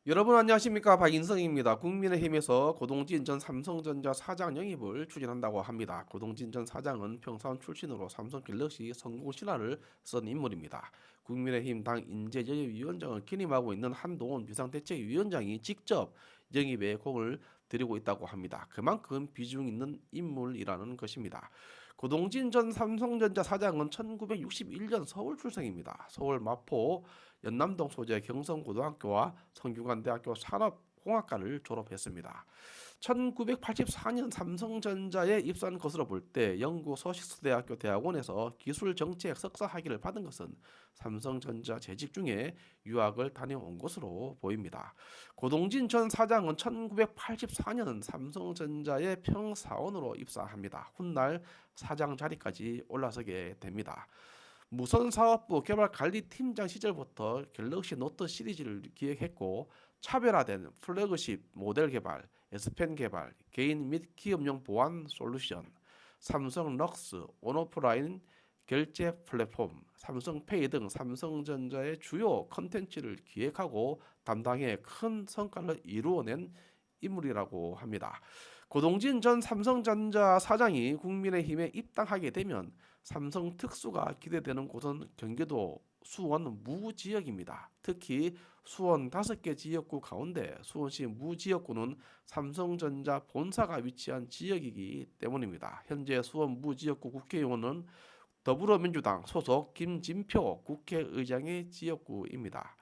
여러분 안녕하십니까? 박인성입니다. 국민의힘에서 고동진 전 삼성전자 사장 영입을 추진한다고 합니다. 고동진 전 사장은 평사원 출신으로 삼성갤럭시 성공 신화를 쓴 인물입니다. 국민의힘 당 인재영입위원장을 기임하고 있는 한동훈 비상대책위원장이 직접 영입에 공을 들이고 있다고 합니다. 그만큼 비중 있는 인물이라는 것입니다. 고동진 전 삼성전자 사장은 1961년 서울 출생입니다. 서울 마포 연남동 소재 경성고등학교와 성균관대학교 산업공학과를 졸업했습니다. 1984년 삼성전자에 입사한 것으로 볼 때 영구 서식스대학교 대학원에서 기술정책 석사 학위를 받은 것은 삼성전자 재직 중에 유학을 다녀온 것으로 보입니다. 고동진 전 사장은 1984년 삼성전자의 평사원으로 입사합니다. 훗날 사장 자리까지 올라서게 됩니다. 무선사업부 개발관리팀장 시절부터 갤럭시 노트 시리즈를 기획했고 차별화된 플래그십 모델 개발, S펜 개발, 개인 및 기업용 보안 솔루션, 삼성 럭스, 온오프라인 결제 플랫폼, 삼성페이 등 삼성전자의 주요 컨텐츠를 기획하고 담당해 큰 성과를 이루어낸 인물이라고 합니다. 고동진 전 삼성전자 사장이 국민의힘에 입당하게 되면 삼성 특수가 기대되는 곳은 경기도 수원 무 지역입니다. 특히 수원 5개 지역구 가운데 수원시 무 지역구는 삼성전자 본사가 위치한 지역이기 때문입니다. 현재 수원 무 지역구 국회의원은 더불어민주당 소속 김진표 국회의장의 지역구입니다.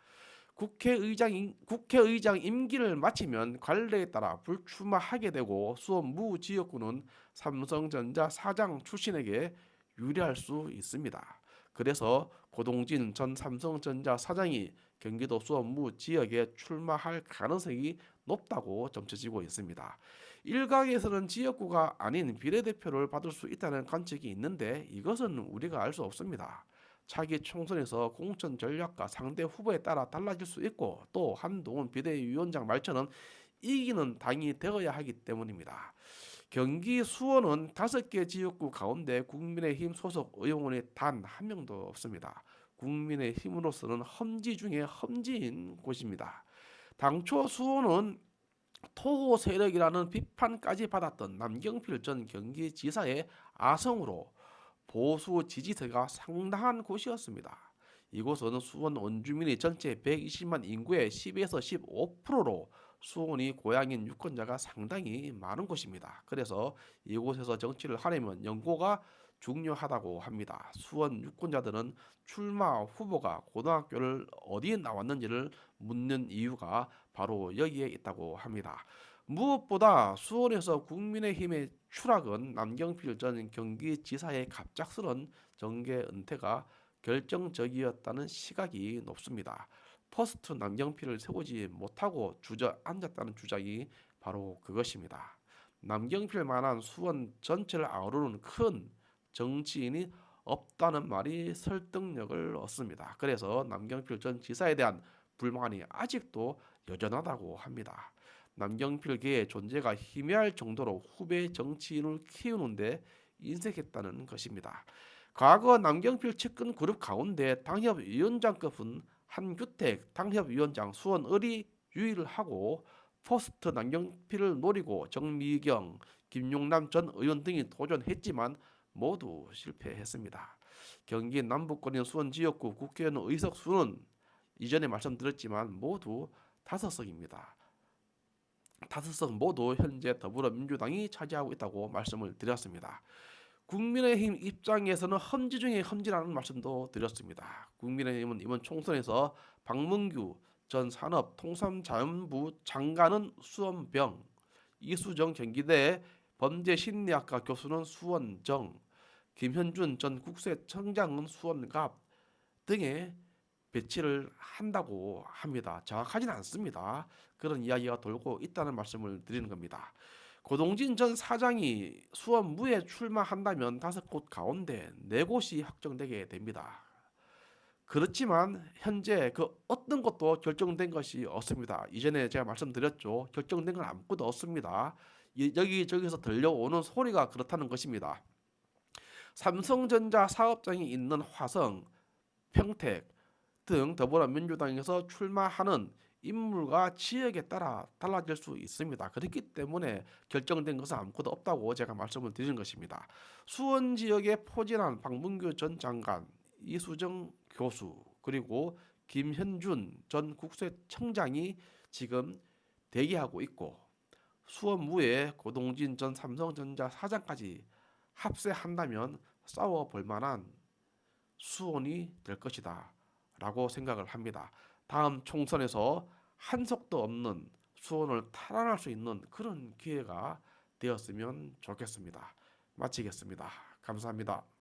국회의장 임기를 마치면 관례에 따라 불출마하게 되고 수원 무 지역구는 삼성전자 사장 출신에게 유리할 수 있습니다. 그래서 고동진 전 삼성전자 사장이 경기도 수원 무 지역에 출마할 가능성이 높다고 점쳐지고 있습니다. 일각에서는 지역구가 아닌 비례대표를 받을 수 있다는 관측이 있는데 이것은 우리가 알 수 없습니다. 차기 총선에서 공천 전략과 상대 후보에 따라 달라질 수 있고 또 한동훈 비대위원장 말처럼 이기는 당이 되어야 하기 때문입니다. 경기 수원은 5개 지역구 가운데 국민의힘 소속 의원이 단 한 명도 없습니다. 국민의힘으로서는 험지 중에 험지인 곳입니다. 당초 수원은 토호 세력이라는 비판까지 받았던 남경필 전 경기지사의 아성으로 보수 지지세가 상당한 곳이었습니다. 이곳은 수원 원주민이 전체 120만 인구의 10에서 15%로 수원이 고향인 유권자가 상당히 많은 곳입니다. 그래서 이곳에서 정치를 하려면 연고가 중요하다고 합니다. 수원 유권자들은 출마 후보가 고등학교를 어디에 나왔는지를 묻는 이유가 바로 여기에 있다고 합니다. 무엇보다 수원에서 국민의힘의 추락은 남경필 전 경기지사의 갑작스런 정계 은퇴가 결정적이었다는 시각이 높습니다. 퍼스트 남경필을 세우지 못하고 주저앉았다는 주장이 바로 그것입니다. 남경필만한 수원 전체를 아우르는 큰 정치인이 없다는 말이 설득력을 얻습니다. 그래서 남경필 전 지사에 대한 불만이 아직도 여전하다고 합니다. 남경필계의 존재가 희미할 정도로 후배 정치인을 키우는데 인색했다는 것입니다. 과거 남경필 측근 그룹 가운데 당협위원장급은 한규택 당협위원장 수원을이 유일하고 포스트 남경필을 노리고 정미경, 김용남 전 의원 등이 도전했지만 모두 실패했습니다. 경기 남부권인 수원 지역구 국회의원 의석 수는 이전에 말씀드렸지만 모두 5석입니다. 5석 모두 현재 더불어민주당이 차지하고 있다고 말씀을 드렸습니다. 국민의힘 입장에서는 험지 중에 험지라는 말씀도 드렸습니다. 국민의힘은 이번 총선에서 박문규 전 산업통상자원부 장관은 수원병, 이수정 경기대 범죄심리학과 교수는 수원정, 김현준 전 국세청장은 수원갑 등의 배치를 한다고 합니다. 정확하지는 않습니다. 그런 이야기가 돌고 있다는 말씀을 드리는 겁니다. 고동진 전 사장이 수원무에 출마한다면 5곳 가운데 4곳이 확정되게 됩니다. 그렇지만 현재 그 어떤 것도 결정된 것이 없습니다. 이전에 제가 말씀드렸죠. 결정된 건 아무것도 없습니다. 여기저기서 들려오는 소리가 그렇다는 것입니다. 삼성전자 사업장이 있는 화성, 평택 등 더불어민주당에서 출마하는 인물과 지역에 따라 달라질 수 있습니다. 그렇기 때문에 결정된 것은 아무것도 없다고 제가 말씀을 드리는 것입니다. 수원 지역에 포진한 박문규 전 장관, 이수정 교수, 그리고 김현준 전 국세청장이 지금 대기하고 있고, 수원무에 고동진 전 삼성전자 사장까지 합세한다면 싸워볼 만한 수원이 될 것이다 라고 생각을 합니다. 다음 총선에서 한석도 없는 수원을 탈환할 수 있는 그런 기회가 되었으면 좋겠습니다. 마치겠습니다. 감사합니다.